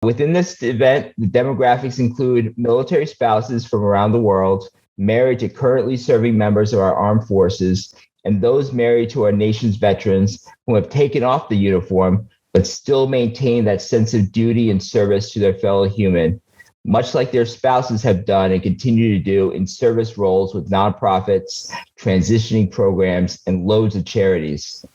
Within this event, the demographics include military spouses from around the world, married to currently serving members of our armed forces, and those married to our nation's veterans who have taken off the uniform but still maintain that sense of duty and service to their fellow human, much like their spouses have done and continue to do in service roles with nonprofits, transitioning programs, and loads of charities.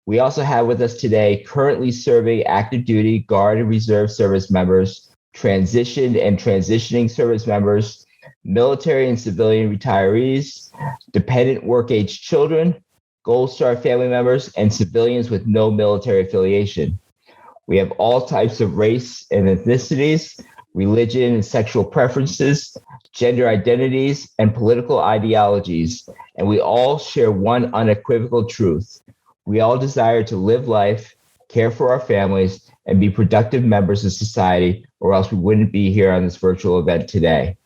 We also have with us today currently serving active duty, Guard, and Reserve service members, transitioned and transitioning service members, military and civilian retirees, dependent work-age children, Gold Star family members, and civilians with no military affiliation. We have all types of race and ethnicities, religion and sexual preferences, gender identities, and political ideologies, and we all share one unequivocal truth. We all desire to live life, care for our families, and be productive members of society, or else we wouldn't be here on this virtual event today.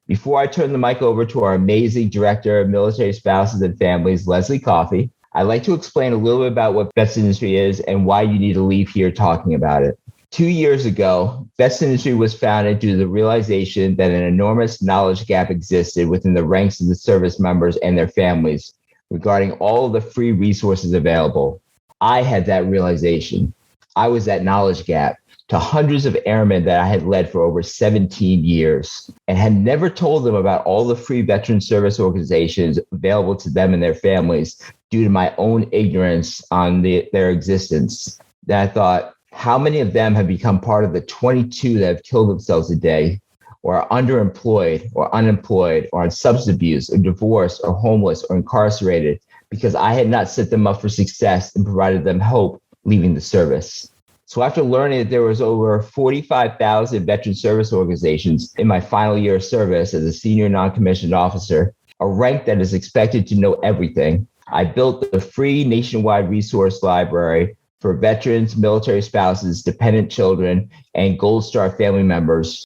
Before I turn the mic over to our amazing Director of Military Spouses and Families, Leslie Coffey, I'd like to explain a little bit about what Vets Industry is and why you need to leave here talking about it. 2 years ago, Vets Industry was founded due to the realization that an enormous knowledge gap existed within the ranks of the service members and their families regarding all of the free resources available. I had that realization. I was that knowledge gap to hundreds of airmen that I had led for over 17 years and had never told them about all the free veteran service organizations available to them and their families due to my own ignorance on their existence. Then I thought, how many of them have become part of the 22 that have killed themselves a day, or are underemployed or unemployed or on substance abuse or divorced or homeless or incarcerated because I had not set them up for success and provided them hope leaving the service. So after learning that there was over 45,000 veteran service organizations in my final year of service as a senior non-commissioned officer, a rank that is expected to know everything, I built the free nationwide resource library for veterans, military spouses, dependent children, and Gold Star family members.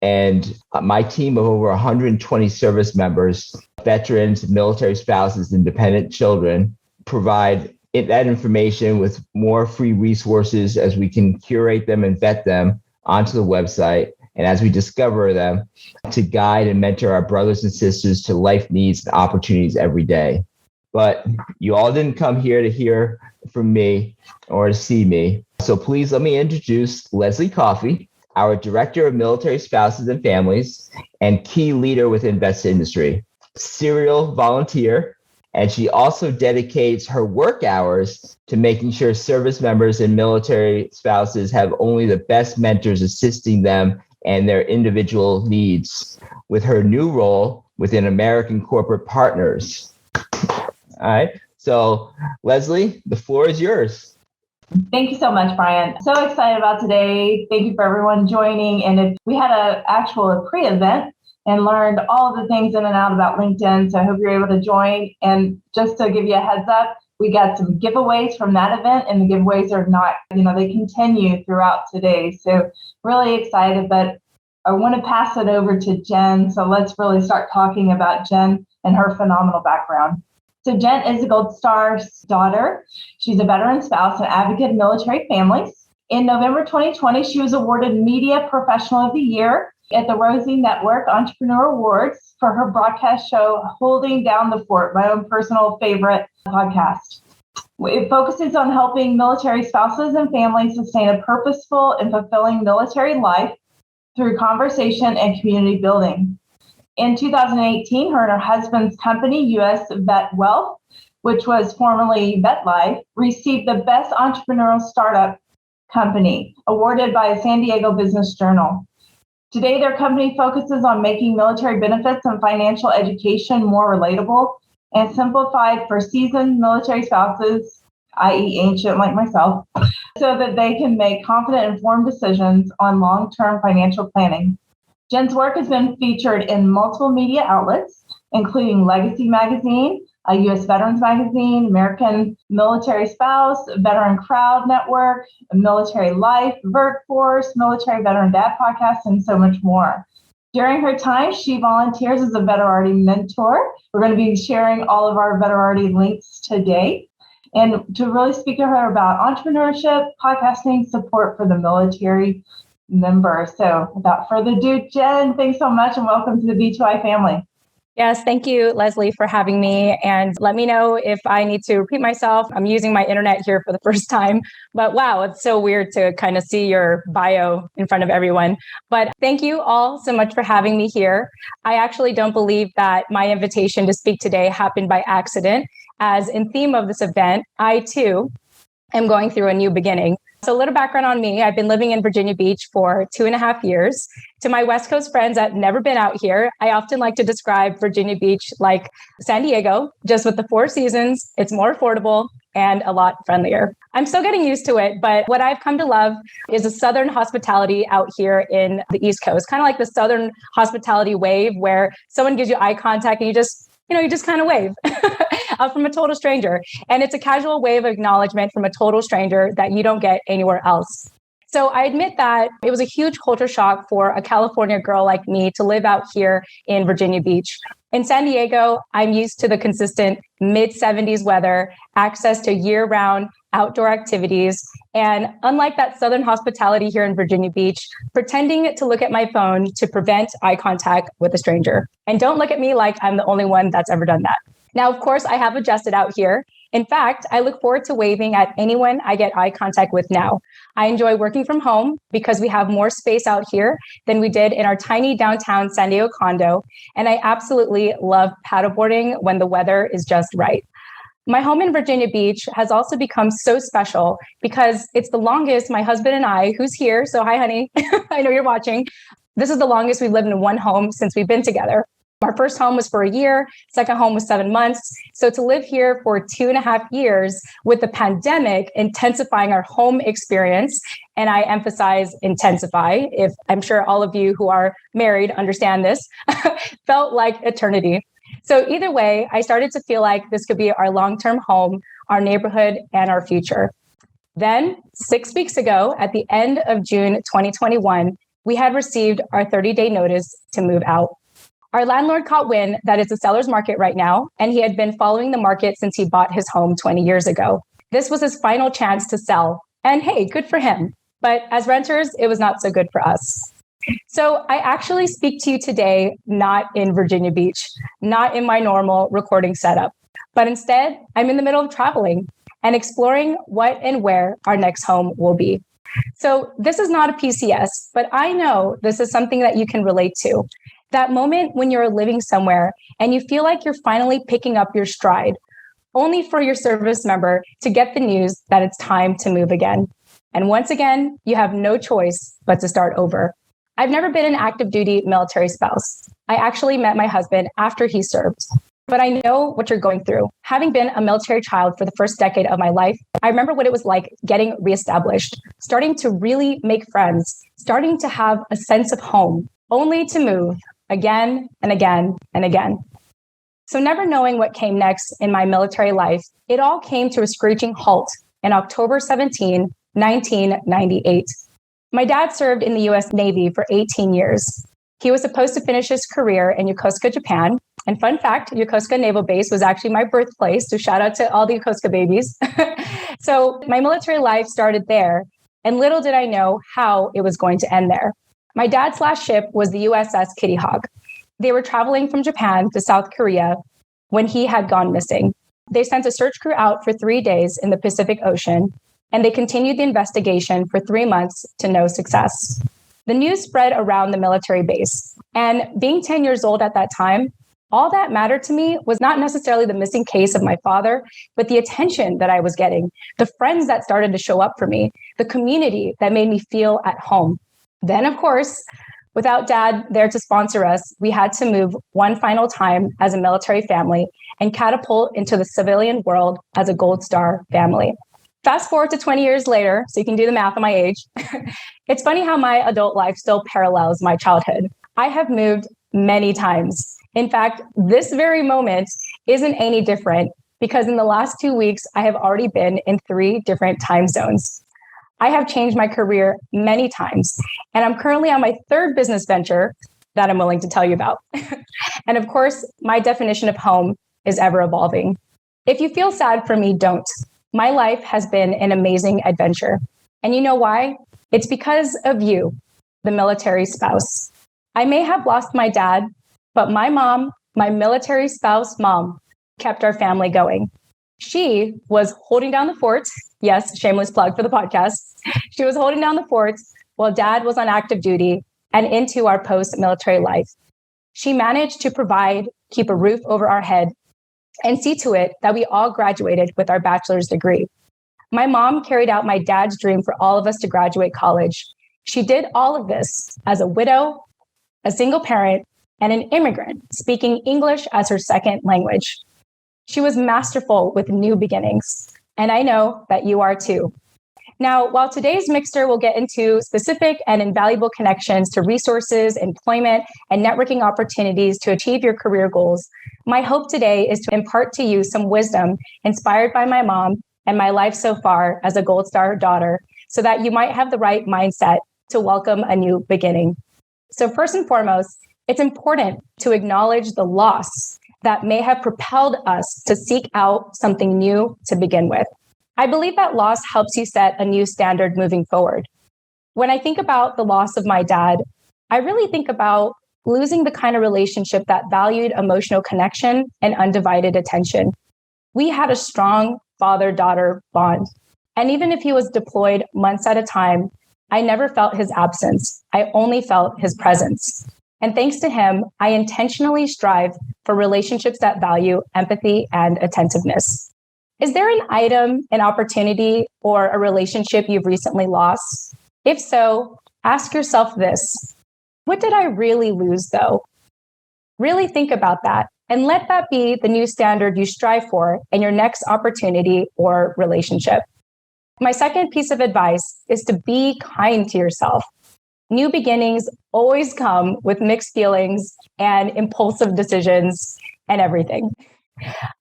And my team of over 120 service members, veterans, military spouses, and dependent children provide that information with more free resources as we can curate them and vet them onto the website. And as we discover them, to guide and mentor our brothers and sisters to life needs and opportunities every day. But you all didn't come here to hear from me or to see me. So please let me introduce Leslie Coffey, our Director of Military Spouses and Families and key leader within Vets Industry, serial volunteer, and she also dedicates her work hours to making sure service members and military spouses have only the best mentors assisting them and their individual needs with her new role within American Corporate Partners. All right. So, Leslie, the floor is yours. Thank you so much, Brian. So excited about today. Thank you for everyone joining. And we had a pre-event and learned all of the things in and out about LinkedIn. So I hope you're able to join. And just to give you a heads up, we got some giveaways from that event, and the giveaways are not, they continue throughout today. So really excited, but I want to pass it over to Jen. So let's really start talking about Jen and her phenomenal background. So Jen is a Gold Star's daughter. She's a veteran spouse and advocate of military families. In November 2020, she was awarded Media Professional of the Year at the Rosie Network Entrepreneur Awards for her broadcast show, Holding Down the Fort, my own personal favorite podcast. It focuses on helping military spouses and families sustain a purposeful and fulfilling military life through conversation and community building. In 2018, her and her husband's company, U.S. Vet Wealth, which was formerly VetLife, received the Best Entrepreneurial Startup Company, awarded by the San Diego Business Journal. Today, their company focuses on making military benefits and financial education more relatable and simplified for seasoned military spouses, i.e. ancient like myself, so that they can make confident, informed decisions on long-term financial planning. Jen's work has been featured in multiple media outlets, including Legacy Magazine, U.S. Veterans Magazine, American MilSpouse, VeteranCrowd Network, Military Life, VirtForce, Military Veteran Dad Podcast, and so much more. During her time, she volunteers as a Veterarty mentor. We're going to be sharing all of our Veterarty links today. And to really speak to her about entrepreneurship, podcasting, support for the military, member. So without further ado, Jen, thanks so much and welcome to the B2I family. Yes, thank you, Leslie, for having me. And let me know if I need to repeat myself. I'm using my internet here for the first time. But wow, it's so weird to kind of see your bio in front of everyone. But thank you all so much for having me here. I actually don't believe that my invitation to speak today happened by accident, as in theme of this event, I too am going through a new beginning. So a little background on me. I've been living in Virginia Beach for 2.5 years. To my West Coast friends that have never been out here, I often like to describe Virginia Beach like San Diego, just with the 4 seasons. It's more affordable and a lot friendlier. I'm still getting used to it, but what I've come to love is the Southern hospitality out here in the East Coast, kind of like the Southern hospitality wave where someone gives you eye contact and you just kind of wave from a total stranger. And it's a casual wave of acknowledgement from a total stranger that you don't get anywhere else. So I admit that it was a huge culture shock for a California girl like me to live out here in Virginia Beach. In San Diego, I'm used to the consistent mid-70s weather, access to year-round outdoor activities, and unlike that Southern hospitality here in Virginia Beach, pretending to look at my phone to prevent eye contact with a stranger. And don't look at me like I'm the only one that's ever done that. Now, of course, I have adjusted out here. In fact, I look forward to waving at anyone I get eye contact with now. I enjoy working from home because we have more space out here than we did in our tiny downtown San Diego condo. And I absolutely love paddleboarding when the weather is just right. My home in Virginia Beach has also become so special because it's the longest my husband and I, who's here, so hi, honey, I know you're watching. This is the longest we've lived in one home since we've been together. Our first home was for a year, second home was 7 months. So to live here for 2.5 years with the pandemic intensifying our home experience, and I emphasize intensify, if I'm sure all of you who are married understand this, felt like eternity. So either way, I started to feel like this could be our long-term home, our neighborhood, and our future. Then 6 weeks ago, at the end of June 2021, we had received our 30-day notice to move out. Our landlord caught wind that it's a seller's market right now, and he had been following the market since he bought his home 20 years ago. This was his final chance to sell, and hey, good for him. But as renters, it was not so good for us. So I actually speak to you today, not in Virginia Beach, not in my normal recording setup, but instead I'm in the middle of traveling and exploring what and where our next home will be. So this is not a PCS, but I know this is something that you can relate to. That moment when you're living somewhere and you feel like you're finally picking up your stride, only for your service member to get the news that it's time to move again. And once again, you have no choice but to start over. I've never been an active duty military spouse. I actually met my husband after he served. But I know what you're going through. Having been a military child for the first decade of my life, I remember what it was like getting reestablished, starting to really make friends, starting to have a sense of home, only to move again and again and again. So never knowing what came next in my military life, it all came to a screeching halt in October 17, 1998. My dad served in the U.S. Navy for 18 years. He was supposed to finish his career in Yokosuka, Japan. And fun fact, Yokosuka Naval Base was actually my birthplace. So shout out to all the Yokosuka babies. So my military life started there. And little did I know how it was going to end there. My dad's last ship was the USS Kitty Hawk. They were traveling from Japan to South Korea when he had gone missing. They sent a search crew out for 3 days in the Pacific Ocean, and they continued the investigation for 3 months to no success. The news spread around the military base. And being 10 years old at that time, all that mattered to me was not necessarily the missing case of my father, but the attention that I was getting, the friends that started to show up for me, the community that made me feel at home. Then, of course, without dad there to sponsor us, we had to move one final time as a military family and catapult into the civilian world as a Gold Star family. Fast forward to 20 years later, so you can do the math on my age. It's funny how my adult life still parallels my childhood. I have moved many times. In fact, this very moment isn't any different because in the last 2 weeks, I have already been in 3 different time zones. I have changed my career many times, and I'm currently on my 3rd business venture that I'm willing to tell you about. And of course, my definition of home is ever evolving. If you feel sad for me, don't. My life has been an amazing adventure. And you know why? It's because of you. the military spouse. I may have lost my dad, but my mom, my military spouse mom, kept our family going. She was holding down the fort. Yes, shameless plug for the podcast. She was holding down the fort while dad was on active duty and into our post-military life. She managed to provide, keep a roof over our head, and see to it that we all graduated with our bachelor's degree. My mom carried out my dad's dream for all of us to graduate college. She did all of this as a widow, a single parent, and an immigrant speaking English as her second language. She was masterful with new beginnings, and I know that you are too. Now, while today's Mixer will get into specific and invaluable connections to resources, employment, and networking opportunities to achieve your career goals, my hope today is to impart to you some wisdom inspired by my mom and my life so far as a Gold Star daughter, so that you might have the right mindset to welcome a new beginning. So first and foremost, it's important to acknowledge the loss that may have propelled us to seek out something new to begin with. I believe that loss helps you set a new standard moving forward. When I think about the loss of my dad, I really think about losing the kind of relationship that valued emotional connection and undivided attention. We had a strong father-daughter bond. And even if he was deployed months at a time, I never felt his absence. I only felt his presence. And thanks to him, I intentionally strive for relationships that value empathy and attentiveness. Is there an item, an opportunity, or a relationship you've recently lost? If so, ask yourself this: what did I really lose though? Really think about that and let that be the new standard you strive for in your next opportunity or relationship. My second piece of advice is to be kind to yourself. New beginnings always come with mixed feelings and impulsive decisions and everything.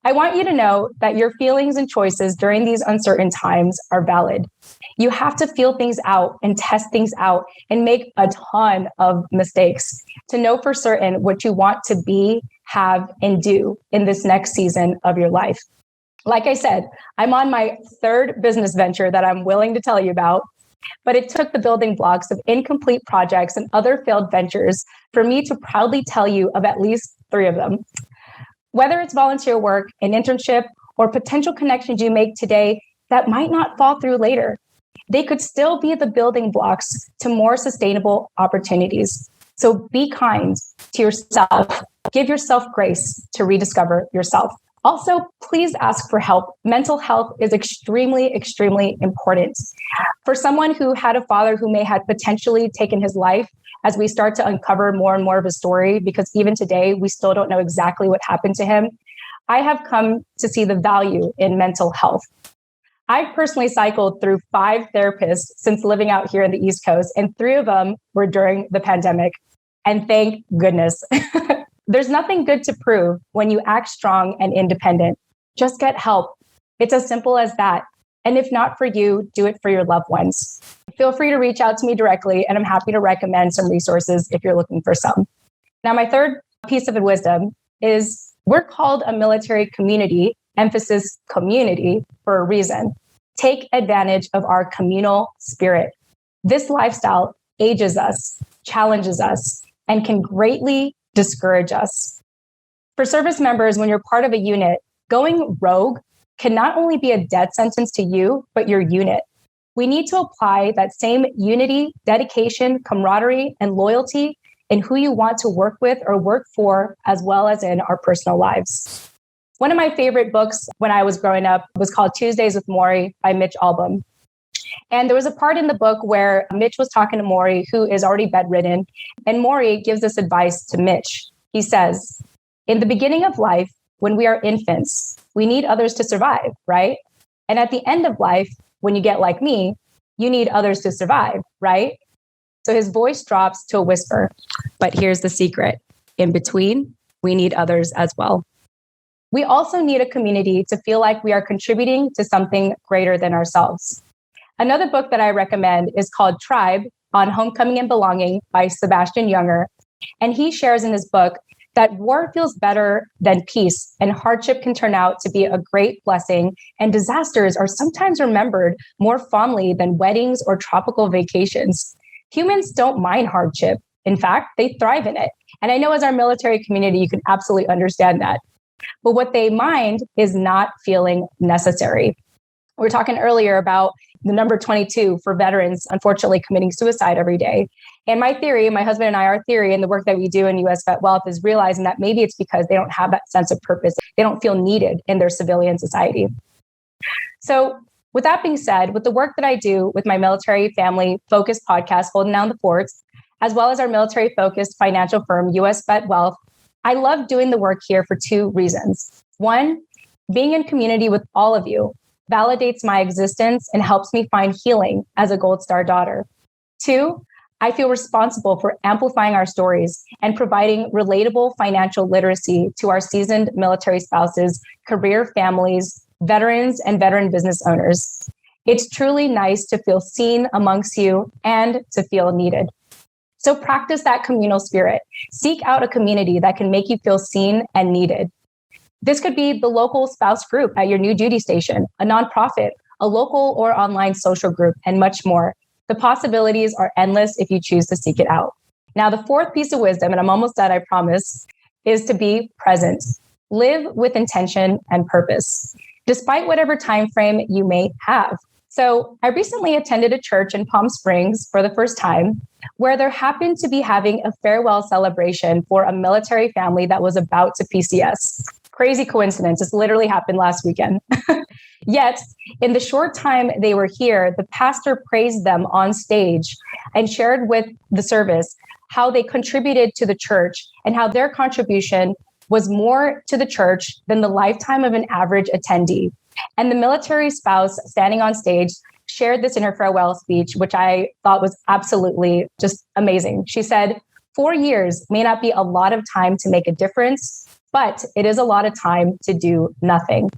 I want you to know that your feelings and choices during these uncertain times are valid. You have to feel things out and test things out and make a ton of mistakes to know for certain what you want to be, have, and do in this next season of your life. Like I said, I'm on my third business venture that I'm willing to tell you about, but it took the building blocks of incomplete projects and other failed ventures for me to proudly tell you of at least 3 of them. Whether it's volunteer work, an internship, or potential connections you make today that might not fall through later, they could still be the building blocks to more sustainable opportunities. So be kind to yourself. Give yourself grace to rediscover yourself. Also, please ask for help. Mental health is extremely, extremely important. For someone who had a father who may have potentially taken his life, as we start to uncover more and more of his story, because even today, we still don't know exactly what happened to him, I have come to see the value in mental health. I've personally cycled through 5 therapists since living out here in the East Coast, and 3 of them were during the pandemic. And thank goodness. There's nothing good to prove when you act strong and independent. Just get help. It's as simple as that. And if not for you, do it for your loved ones. Feel free to reach out to me directly, and I'm happy to recommend some resources if you're looking for some. Now, my third piece of wisdom is we're called a military community, emphasis community, for a reason. Take advantage of our communal spirit. This lifestyle ages us, challenges us, and can greatly discourage us. For service members, when you're part of a unit, going rogue can not only be a death sentence to you, but your unit. We need to apply that same unity, dedication, camaraderie, and loyalty in who you want to work with or work for, as well as in our personal lives. One of my favorite books when I was growing up was called Tuesdays with Maury by Mitch Albom. And there was a part in the book where Mitch was talking to Maury, who is already bedridden, and Maury gives this advice to Mitch. He says, in the beginning of life, when we are infants, we need others to survive, right? And at the end of life, when you get like me, you need others to survive, right? So his voice drops to a whisper. But here's the secret. In between, we need others as well. We also need a community to feel like we are contributing to something greater than ourselves. Another book that I recommend is called Tribe on Homecoming and Belonging by Sebastian Junger. And he shares in his book that war feels better than peace, and hardship can turn out to be a great blessing, and disasters are sometimes remembered more fondly than weddings or tropical vacations. Humans don't mind hardship. In fact, they thrive in it. And I know as our military community, you can absolutely understand that. But what they mind is not feeling necessary. We were talking earlier about the number 22 for veterans, unfortunately, committing suicide every day. And my theory, my husband and I, our theory and the work that we do in US Vet Wealth is realizing that maybe it's because they don't have that sense of purpose. They don't feel needed in their civilian society. So with that being said, with the work that I do with my military family focused podcast, Holding Down the Forts, as well as our military focused financial firm, US Vet Wealth, I love doing the work here for two reasons. One, being in community with all of you validates my existence and helps me find healing as a Gold Star daughter. Two, I feel responsible for amplifying our stories and providing relatable financial literacy to our seasoned military spouses, career families, veterans, and veteran business owners. It's truly nice to feel seen amongst you and to feel needed. So practice that communal spirit. Seek out a community that can make you feel seen and needed. This could be the local spouse group at your new duty station, a nonprofit, a local or online social group, and much more. The possibilities are endless if you choose to seek it out. Now, the fourth piece of wisdom, and I'm almost done, I promise, is to be present. Live with intention and purpose, despite whatever time frame you may have. So I recently attended a church in Palm Springs for the first time, where there happened to be having a farewell celebration for a military family that was about to PCS. Crazy coincidence. This literally happened last weekend. Yet, in the short time they were here, the pastor praised them on stage and shared with the service how they contributed to the church and how their contribution was more to the church than the lifetime of an average attendee. And the military spouse standing on stage shared this in her farewell speech, which I thought was absolutely just amazing. She said, 4 years may not be a lot of time to make a difference, but it is a lot of time to do nothing.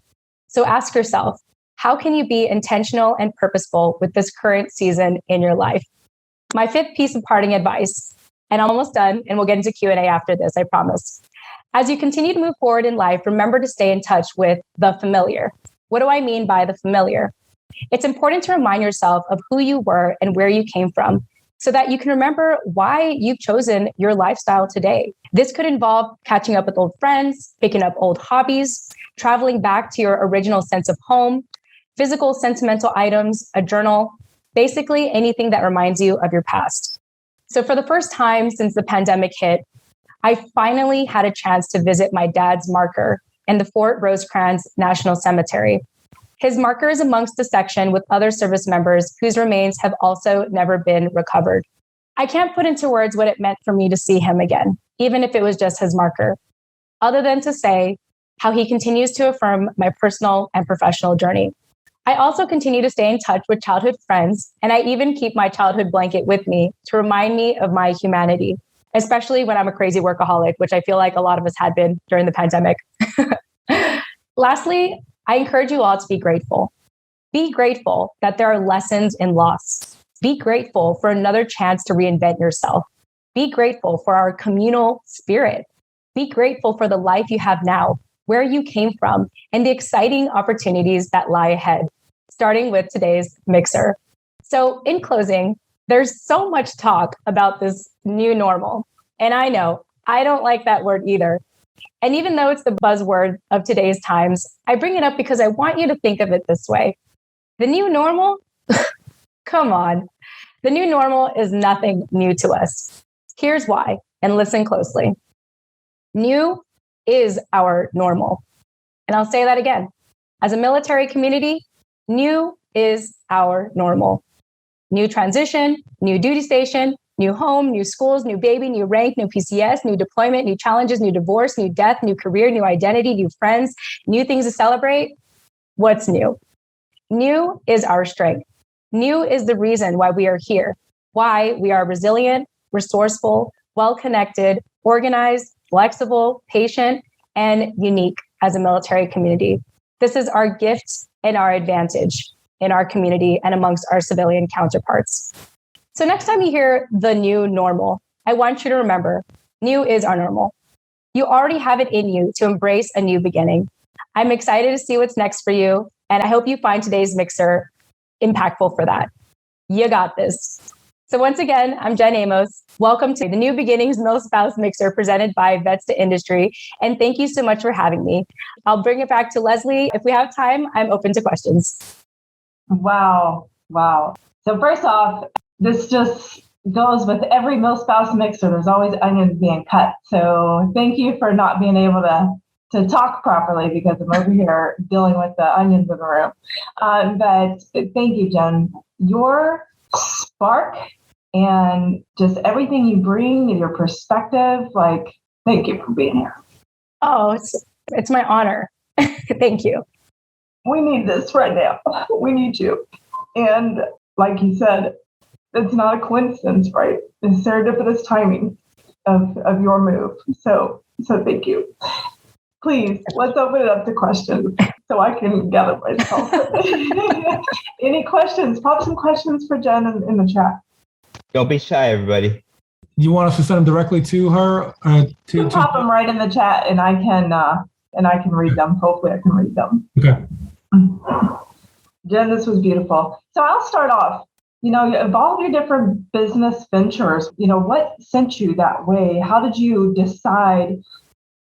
So ask yourself, how can you be intentional and purposeful with this current season in your life? My fifth piece of parting advice, and I'm almost done, and we'll get into Q&A after this, I promise. As you continue to move forward in life, remember to stay in touch with the familiar. What do I mean by the familiar? It's important to remind yourself of who you were and where you came from, so that you can remember why you've chosen your lifestyle today. This could involve catching up with old friends, picking up old hobbies, traveling back to your original sense of home, physical sentimental items, a journal, basically anything that reminds you of your past. So for the first time since the pandemic hit, I finally had a chance to visit my dad's marker in the Fort Rosecrans National Cemetery. His marker is amongst the section with other service members whose remains have also never been recovered. I can't put into words what it meant for me to see him again, even if it was just his marker, other than to say how he continues to affirm my personal and professional journey. I also continue to stay in touch with childhood friends, and I even keep my childhood blanket with me to remind me of my humanity, especially when I'm a crazy workaholic, which I feel like a lot of us had been during the pandemic. Lastly, I encourage you all to be grateful. Be grateful that there are lessons in loss. Be grateful for another chance to reinvent yourself. Be grateful for our communal spirit. Be grateful for the life you have now, where you came from, and the exciting opportunities that lie ahead, starting with today's mixer. So in closing, there's so much talk about this new normal. And I know I don't like that word either. And even though it's the buzzword of today's times, I bring it up because I want you to think of it this way. The new normal? Come on. The new normal is nothing new to us. Here's why, and listen closely. New is our normal. And I'll say that again. As a military community, new is our normal. New transition, new duty station, new home, new schools, new baby, new rank, new PCS, new deployment, new challenges, new divorce, new death, new career, new identity, new friends, new things to celebrate. What's new? New is our strength. New is the reason why we are here, why we are resilient, resourceful, well-connected, organized, flexible, patient, and unique as a military community. This is our gift and our advantage in our community and amongst our civilian counterparts. So next time you hear the new normal, I want you to remember, new is our normal. You already have it in you to embrace a new beginning. I'm excited to see what's next for you, and I hope you find today's mixer impactful for that. You got this. So once again, I'm Jen Amos. Welcome to the New Beginnings MilSpouse Mixer presented by Vets to Industry. And thank you so much for having me. I'll bring it back to Leslie. If we have time, I'm open to questions. Wow. So first off, this just goes with every MilSpouse mixer. There's always onions being cut. So thank you for not being able to talk properly because I'm over here dealing with the onions in the room. But thank you, Jen. Your spark and just everything you bring and your perspective, thank you for being here. Oh, it's my honor. Thank you. We need this right now. We need you. And like you said, it's not a coincidence, right? It's serendipitous timing of your move. So thank you. Please, let's open it up to questions so I can gather myself. Any questions? Pop some questions for Jen in the chat. Don't be shy, everybody. You want us to send them directly to her? To pop them right in the chat, and I can read them. Hopefully, I can read them. Okay. Jen, this was beautiful. So I'll start off. Of all your different business ventures, what sent you that way? How did you decide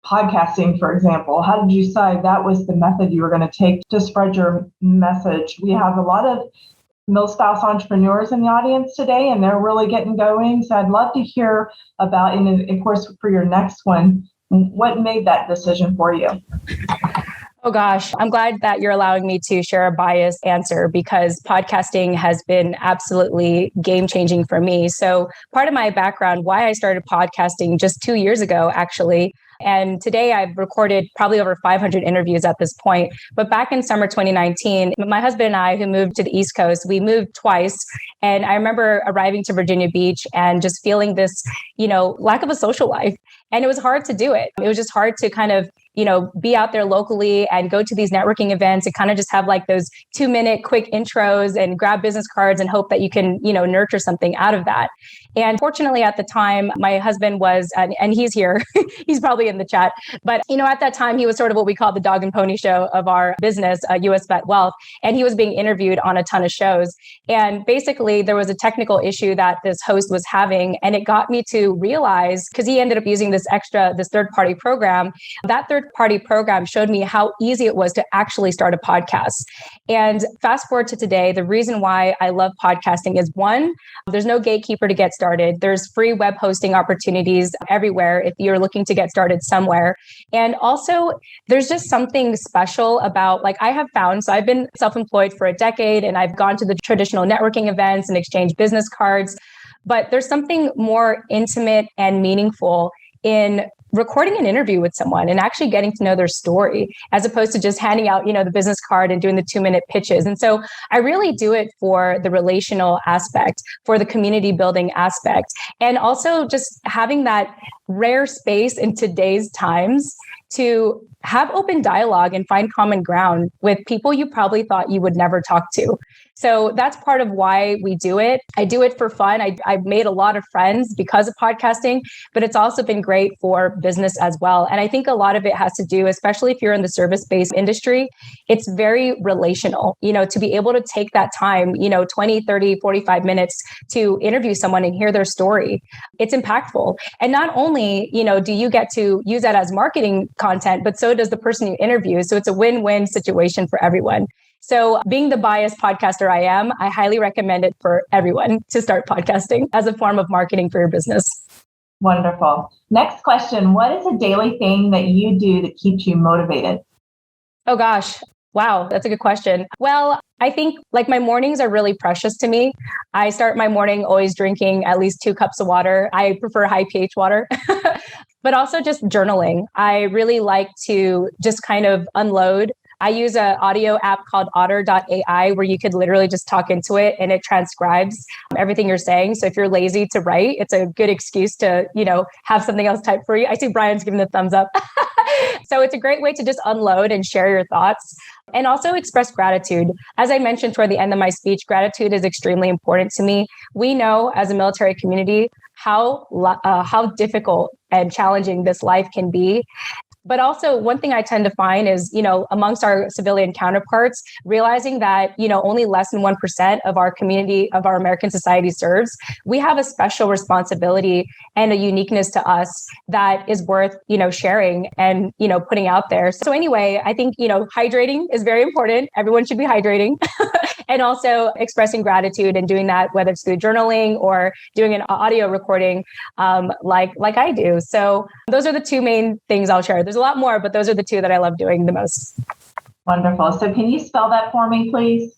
podcasting, for example? How did you decide that was the method you were going to take to spread your message? We have a lot of MilSpouse entrepreneurs in the audience today, and they're really getting going. So I'd love to hear about, and of course, for your next one, what made that decision for you? Oh gosh, I'm glad that you're allowing me to share a biased answer because podcasting has been absolutely game-changing for me. So part of my background, why I started podcasting just 2 years ago, actually. And today I've recorded probably over 500 interviews at this point. But back in summer 2019, my husband and I, who moved to the East Coast, we moved twice. And I remember arriving to Virginia Beach and just feeling this, lack of a social life. And it was hard to do it. It was just hard to kind of, be out there locally and go to these networking events and kind of just have like those 2-minute quick intros and grab business cards and hope that you can, nurture something out of that. And fortunately at the time, my husband was, and he's here, he's probably in the chat, but at that time he was sort of what we call the dog and pony show of our business, US Vet Wealth. And he was being interviewed on a ton of shows. And basically there was a technical issue that this host was having. And it got me to realize, because he ended up using this third-party program, that third-party program showed me how easy it was to actually start a podcast. And fast forward to today, the reason why I love podcasting is one, there's no gatekeeper to get started. There's free web hosting opportunities everywhere if you're looking to get started somewhere. And also there's just something special about, I have found, so I've been self-employed for a decade and I've gone to the traditional networking events and exchanged business cards, but there's something more intimate and meaningful in recording an interview with someone and actually getting to know their story, as opposed to just handing out, the business card and doing the 2-minute pitches. And so I really do it for the relational aspect, for the community building aspect, and also just having that rare space in today's times to have open dialogue and find common ground with people you probably thought you would never talk to. So that's part of why we do it. I do it for fun. I've made a lot of friends because of podcasting, but it's also been great for business as well. And I think a lot of it has to do, especially if you're in the service-based industry, it's very relational, to be able to take that time, 20, 30, 45 minutes to interview someone and hear their story. It's impactful. And not only, do you get to use that as marketing content, but so does the person you interview. So it's a win-win situation for everyone. So being the biased podcaster I am, I highly recommend it for everyone to start podcasting as a form of marketing for your business. Wonderful. Next question. What is a daily thing that you do that keeps you motivated? Oh gosh. Wow. That's a good question. Well, I think my mornings are really precious to me. I start my morning always drinking at least 2 cups of water. I prefer high pH water, but also just journaling. I really like to just kind of unload. I use an audio app called otter.ai where you could literally just talk into it and it transcribes everything you're saying. So if you're lazy to write, it's a good excuse to, have something else typed for you. I see Brian's giving the thumbs up. So it's a great way to just unload and share your thoughts and also express gratitude. As I mentioned toward the end of my speech, gratitude is extremely important to me. We know as a military community how difficult and challenging this life can be. But also one thing I tend to find is, amongst our civilian counterparts, realizing that, only less than 1% of our community, of our American society serves, we have a special responsibility and a uniqueness to us that is worth, sharing and, putting out there. So anyway, I think, hydrating is very important. Everyone should be hydrating and also expressing gratitude and doing that, whether it's through journaling or doing an audio recording, like I do. So those are the two main things I'll share. There's a lot more, but those are the two that I love doing the most. Wonderful. So can you spell that for me, please?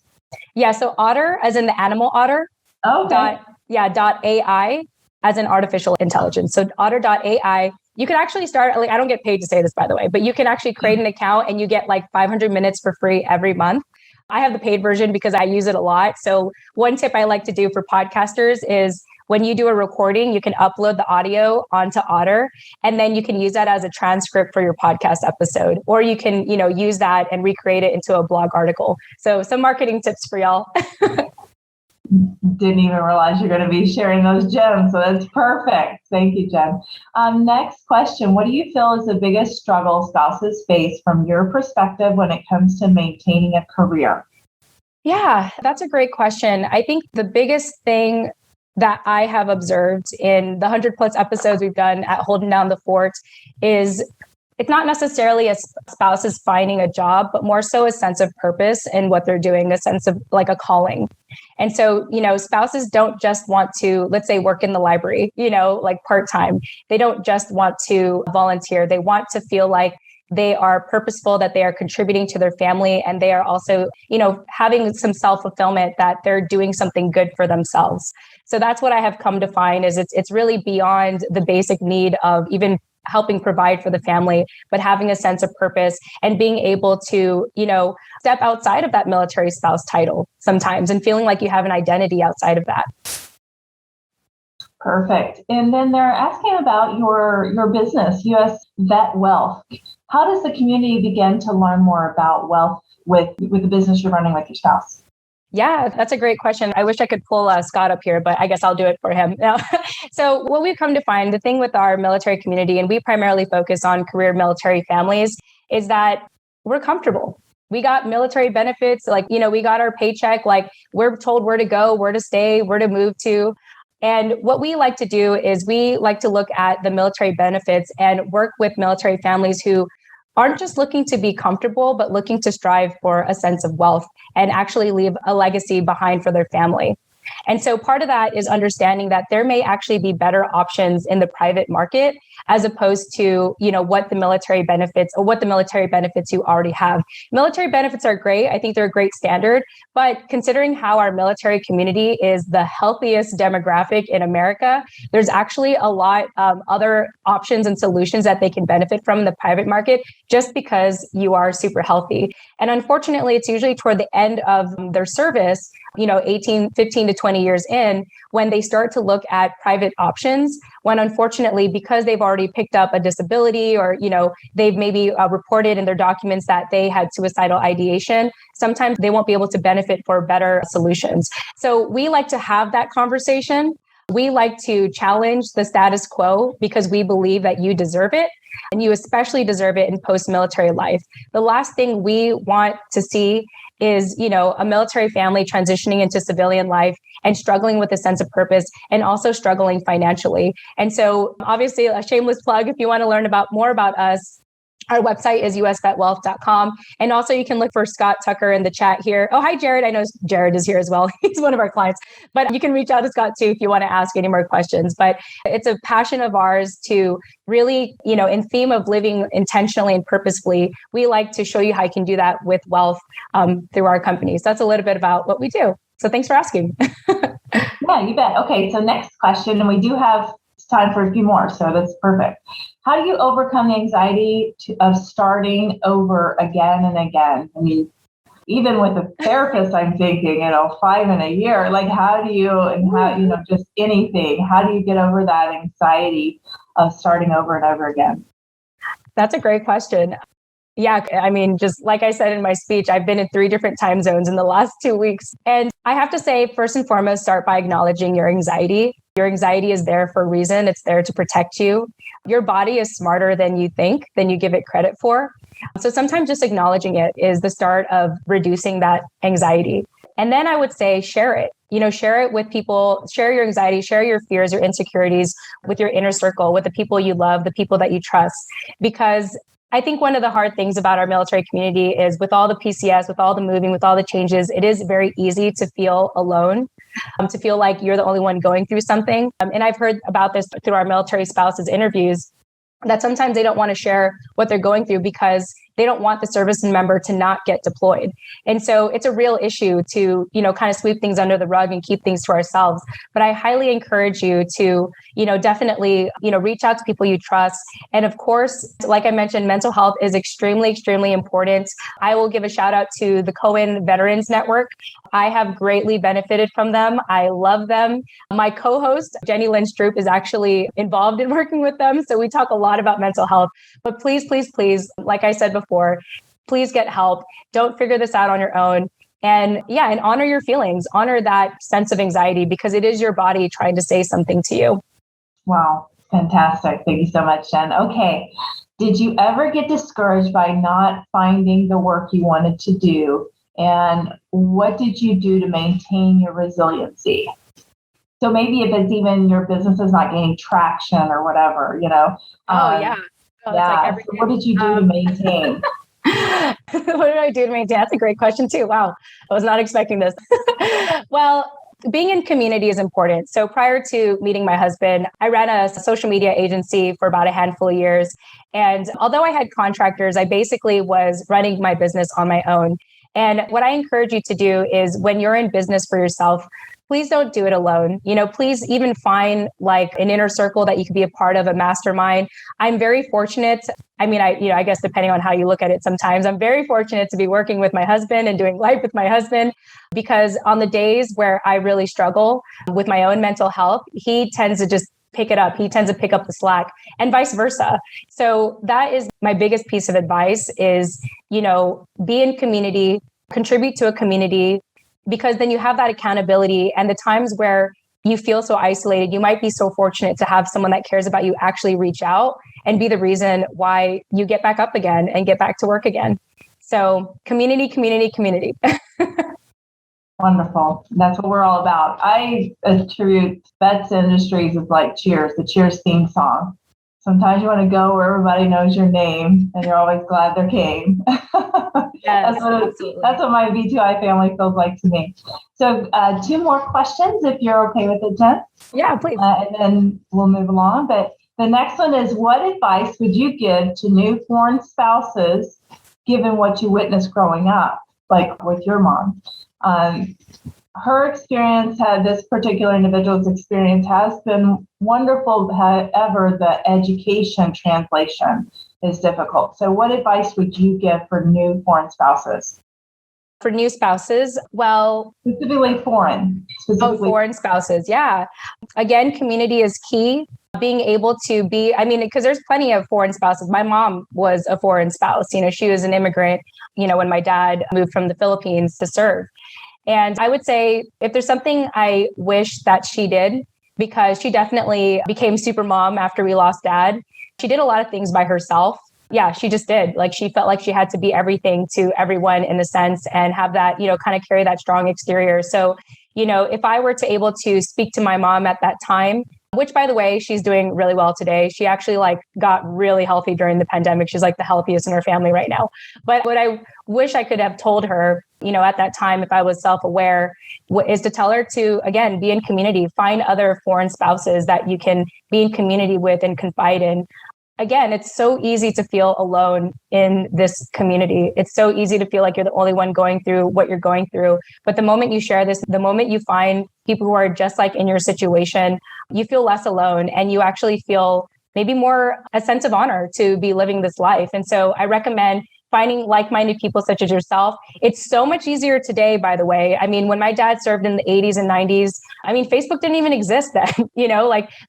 Yeah. So otter, as in the animal otter. Okay. .ai, as in artificial intelligence. So otter.ai. You can actually start, I don't get paid to say this, by the way, but you can actually create an account and you get 500 minutes for free every month. I have the paid version because I use it a lot. So one tip I like to do for podcasters is when you do a recording, you can upload the audio onto Otter, and then you can use that as a transcript for your podcast episode, or you can, use that and recreate it into a blog article. So some marketing tips for y'all. Didn't even realize you're going to be sharing those gems. So that's perfect. Thank you, Jen. Next question. What do you feel is the biggest struggle spouses face from your perspective when it comes to maintaining a career? Yeah, that's a great question. I think the biggest thing that I have observed in the 100+ episodes we've done at Holding Down the Fort is it's not necessarily a spouses finding a job, but more so a sense of purpose in what they're doing, a sense of a calling. And so, spouses don't just want to, let's say, work in the library, part-time. They don't just want to volunteer. They want to feel like they are purposeful, that they are contributing to their family, and they are also, having some self-fulfillment, that they're doing something good for themselves. So that's what I have come to find is it's really beyond the basic need of even helping provide for the family, but having a sense of purpose and being able to, step outside of that military spouse title sometimes and feeling like you have an identity outside of that. Perfect. And then they're asking about your business, US Vet Wealth. How does the community begin to learn more about wealth with the business you're running with your spouse? Yeah, that's a great question. I wish I could pull Scott up here, but I guess I'll do it for him. So what we've come to find, the thing with our military community, and we primarily focus on career military families, is that we're comfortable. We got military benefits, we got our paycheck, we're told where to go, where to stay, where to move to. And what we like to do is we like to look at the military benefits and work with military families who aren't just looking to be comfortable, but looking to strive for a sense of wealth and actually leave a legacy behind for their family. And so part of that is understanding that there may actually be better options in the private market as opposed to, what the military benefits you already have. Military benefits are great. I think they're a great standard, but considering how our military community is the healthiest demographic in America, there's actually a lot of other options and solutions that they can benefit from in the private market just because you are super healthy. And unfortunately, it's usually toward the end of their service, 15 to 20 years in, when they start to look at private options, when unfortunately, because they've already picked up a disability or, they've maybe reported in their documents that they had suicidal ideation, sometimes they won't be able to benefit for better solutions. So we like to have that conversation. We like to challenge the status quo because we believe that you deserve it. And you especially deserve it in post-military life. The last thing we want to see is, a military family transitioning into civilian life and struggling with a sense of purpose and also struggling financially. And so obviously a shameless plug, if you want to learn more about us, our website is usvetwealth.com. And also you can look for Scott Tucker in the chat here. Oh, hi, Jared. I know Jared is here as well. He's one of our clients, but you can reach out to Scott too if you want to ask any more questions. But it's a passion of ours to really, in theme of living intentionally and purposefully, we like to show you how you can do that with wealth through our company. So that's a little bit about what we do. So thanks for asking. Yeah, you bet. Okay, so next question, and we do have time for a few more, so that's perfect. How do you overcome the anxiety of starting over again and again? I mean, even with a therapist, I'm thinking, 5 in a year, how do you, just anything, how do you get over that anxiety of starting over and over again? That's a great question. Yeah, I mean, just like I said in my speech, I've been in 3 different time zones in the last 2 weeks. And I have to say, first and foremost, start by acknowledging your anxiety. Your anxiety is there for a reason. It's there to protect you. Your body is smarter than you think, than you give it credit for. So sometimes just acknowledging it is the start of reducing that anxiety. And then I would say share it. Share it with people, share your anxiety, share your fears, your insecurities with your inner circle, with the people you love, the people that you trust. Because I think one of the hard things about our military community is with all the PCS, with all the moving, with all the changes, it is very easy to feel alone, to feel like you're the only one going through something. And I've heard about this through our military spouses interviews, that sometimes they don't want to share what they're going through because they don't want the service member to not get deployed. And so it's a real issue to, kind of sweep things under the rug and keep things to ourselves. But I highly encourage you to, definitely, reach out to people you trust. And of course, like I mentioned, mental health is extremely, extremely important. I will give a shout out to the Cohen Veterans Network. I have greatly benefited from them. I love them. My co-host, Jenny Lynch Droop, is actually involved in working with them. So we talk a lot about mental health. But please, please, please, like I said before, please get help. Don't figure this out on your own. And honor your feelings, honor that sense of anxiety because it is your body trying to say something to you. Wow. Fantastic. Thank you so much, Jen. Okay. Did you ever get discouraged by not finding the work you wanted to do? And what did you do to maintain your resiliency? So maybe if it's even your business is not gaining traction or whatever, So what did you do to maintain? What did I do to maintain? That's a great question too. Wow. I was not expecting this. Well, being in community is important. So prior to meeting my husband, I ran a social media agency for about a handful of years. And although I had contractors, I basically was running my business on my own. And what I encourage you to do is when you're in business for yourself, please don't do it alone. Please even find like an inner circle that you could be a part of, a mastermind. I'm very fortunate. I guess depending on how you look at it sometimes, I'm very fortunate to be working with my husband and doing life with my husband because on the days where I really struggle with my own mental health, he tends to just pick it up. He tends to pick up the slack and vice versa. So that is my biggest piece of advice is, be in community, contribute to a community, because then you have that accountability. And the times where you feel so isolated, you might be so fortunate to have someone that cares about you actually reach out and be the reason why you get back up again and get back to work again. So community, community, community. Wonderful. That's what we're all about. I attribute Vets Industries as like Cheers, the Cheers theme song. Sometimes you want to go where everybody knows your name and you're always glad they came. Yes, that's what my V2I family feels like to me. So 2 more questions, if you're okay with it, Jen. Yeah, please. And then we'll move along. But the next one is, what advice would you give to new foreign spouses, given what you witnessed growing up, like with your mom? Her experience, this particular individual's experience has been wonderful. However, the education translation is difficult. So what advice would you give for new foreign spouses? For new spouses, well... Specifically foreign. Foreign spouses, yeah. Again, community is key. Being able to be, because there's plenty of foreign spouses. My mom was a foreign spouse. She was an immigrant, when my dad moved from the Philippines to serve. And I would say if there's something I wish that she did, because she definitely became super mom after we lost dad. She did a lot of things by herself. Yeah, she just did. Like she felt like she had to be everything to everyone in a sense and have that, kind of carry that strong exterior. So, if I were to able to speak to my mom at that time, which by the way, she's doing really well today. She actually got really healthy during the pandemic. She's the healthiest in her family right now. But what I wish I could have told her, at that time, if I was self-aware, is to tell her to, again, be in community, find other foreign spouses that you can be in community with and confide in. Again, it's so easy to feel alone in this community. It's so easy to feel like you're the only one going through what you're going through. But the moment you share this, the moment you find people who are just like in your situation, you feel less alone and you actually feel maybe more a sense of honor to be living this life. And so I recommend finding like-minded people such as yourself. It's so much easier today, by the way. When my dad served in the 80s and 90s, Facebook didn't even exist then,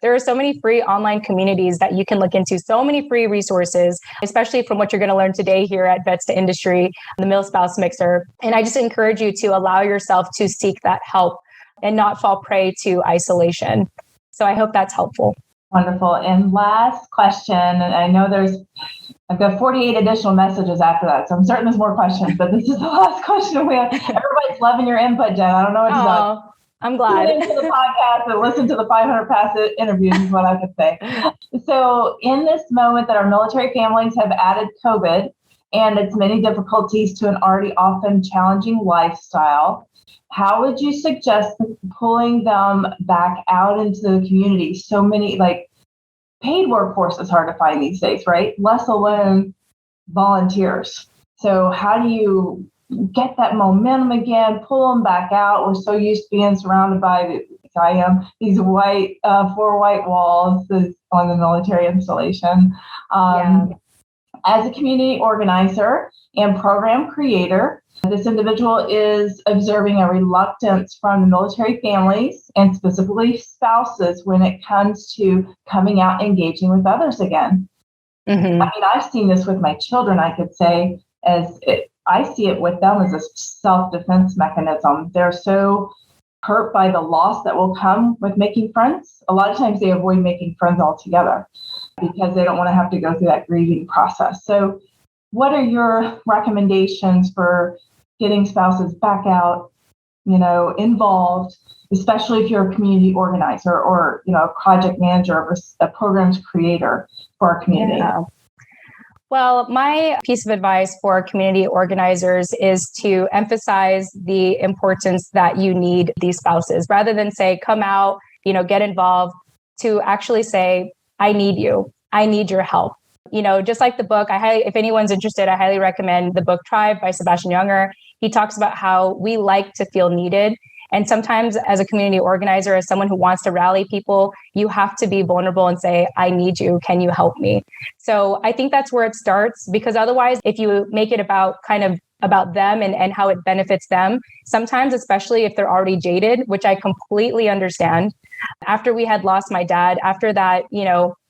there are so many free online communities that you can look into, so many free resources, especially from what you're going to learn today here at Vets to Industry, the MilSpouse Mixer. And I just encourage you to allow yourself to seek that help and not fall prey to isolation. So I hope that's helpful. Wonderful. And last question, and I know I've got 48 additional messages after that, so I'm certain there's more questions, but this is the last question we have. Everybody's loving your input, Jen. I don't know what to say. I'm glad. Tune into the podcast and listen to the 500 past interviews is what I could say. So in this moment that our military families have added COVID and its many difficulties to an already often challenging lifestyle, how would you suggest pulling them back out into the community? So many, like, paid workforce is hard to find these days, right? Less alone volunteers. So how do you get that momentum again, pull them back out? We're so used to being surrounded by, these white, four white walls on the military installation. As a community organizer and program creator, this individual is observing a reluctance from the military families and specifically spouses when it comes to coming out and engaging with others again. Mm-hmm. I mean, I've seen this with my children, I could say, I see it with them as a self-defense mechanism. They're so hurt by the loss that will come with making friends. A lot of times they avoid making friends altogether because they don't want to have to go through that grieving process. So what are your recommendations for getting spouses back out, involved, especially if you're a community organizer or, a project manager or a programs creator for our community? Yeah. Well, my piece of advice for community organizers is to emphasize the importance that you need these spouses rather than say, come out, get involved, to actually say, I need you. I need your help. Just like the book, if anyone's interested, I highly recommend the book Tribe by Sebastian Junger. He talks about how we like to feel needed. And sometimes as a community organizer, as someone who wants to rally people, you have to be vulnerable and say, I need you. Can you help me? So I think that's where it starts, because otherwise, if you make it about them and how it benefits them, sometimes, especially if they're already jaded, which I completely understand. After we had lost my dad, after that,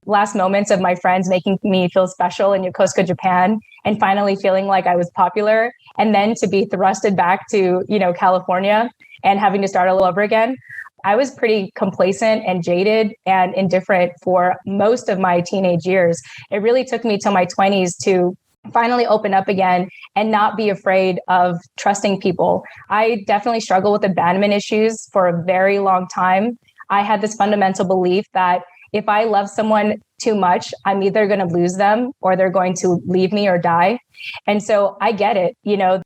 last moments of my friends making me feel special in Yokosuka, Japan, and finally feeling like I was popular, and then to be thrusted back to, California and having to start all over again, I was pretty complacent and jaded and indifferent for most of my teenage years. It really took me till my 20s to finally open up again and not be afraid of trusting people. I definitely struggled with abandonment issues for a very long time. I had this fundamental belief that if I love someone too much, I'm either going to lose them or they're going to leave me or die. And so I get it.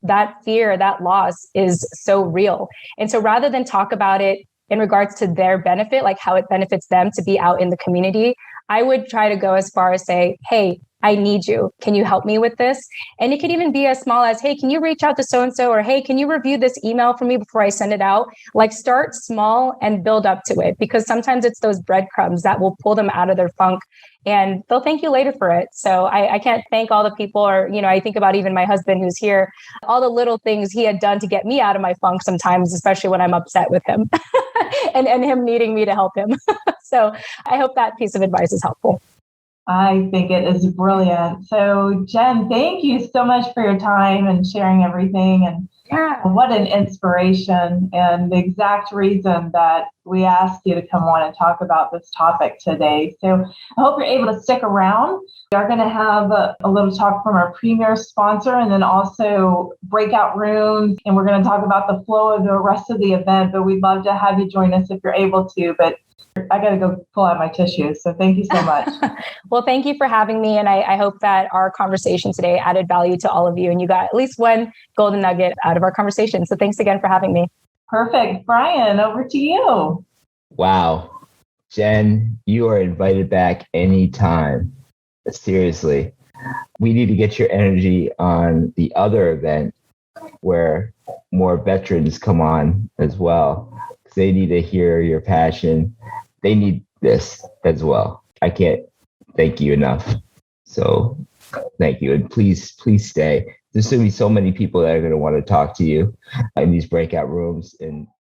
That fear, that loss is so real. And so rather than talk about it in regards to their benefit, like how it benefits them to be out in the community, I would try to go as far as say, hey, I need you. Can you help me with this? And it could even be as small as, hey, can you reach out to so-and-so? Or, hey, can you review this email for me before I send it out? Like, start small and build up to it, because sometimes it's those breadcrumbs that will pull them out of their funk and they'll thank you later for it. So I can't thank all the people, or, I think about even my husband who's here, all the little things he had done to get me out of my funk sometimes, especially when I'm upset with him and him needing me to help him. So I hope that piece of advice is helpful. I think it is brilliant. So, Jen, thank you so much for your time and sharing everything. And what an inspiration, and the exact reason that we asked you to come on and talk about this topic today. So I hope you're able to stick around. We are going to have a little talk from our premier sponsor, and then also breakout rooms. And we're going to talk about the flow of the rest of the event. But we'd love to have you join us if you're able to. But I got to go pull out my tissues. So thank you so much. Well, thank you for having me. And I hope that our conversation today added value to all of you. And you got at least one golden nugget out of our conversation. So thanks again for having me. Perfect. Brian, over to you. Wow. Jen, you are invited back anytime. Seriously. We need to get your energy on the other event where more veterans come on as well. They need to hear your passion. They need this as well. I can't thank you enough. So thank you. And please stay. There's going to be so many people that are going to want to talk to you in these breakout rooms. And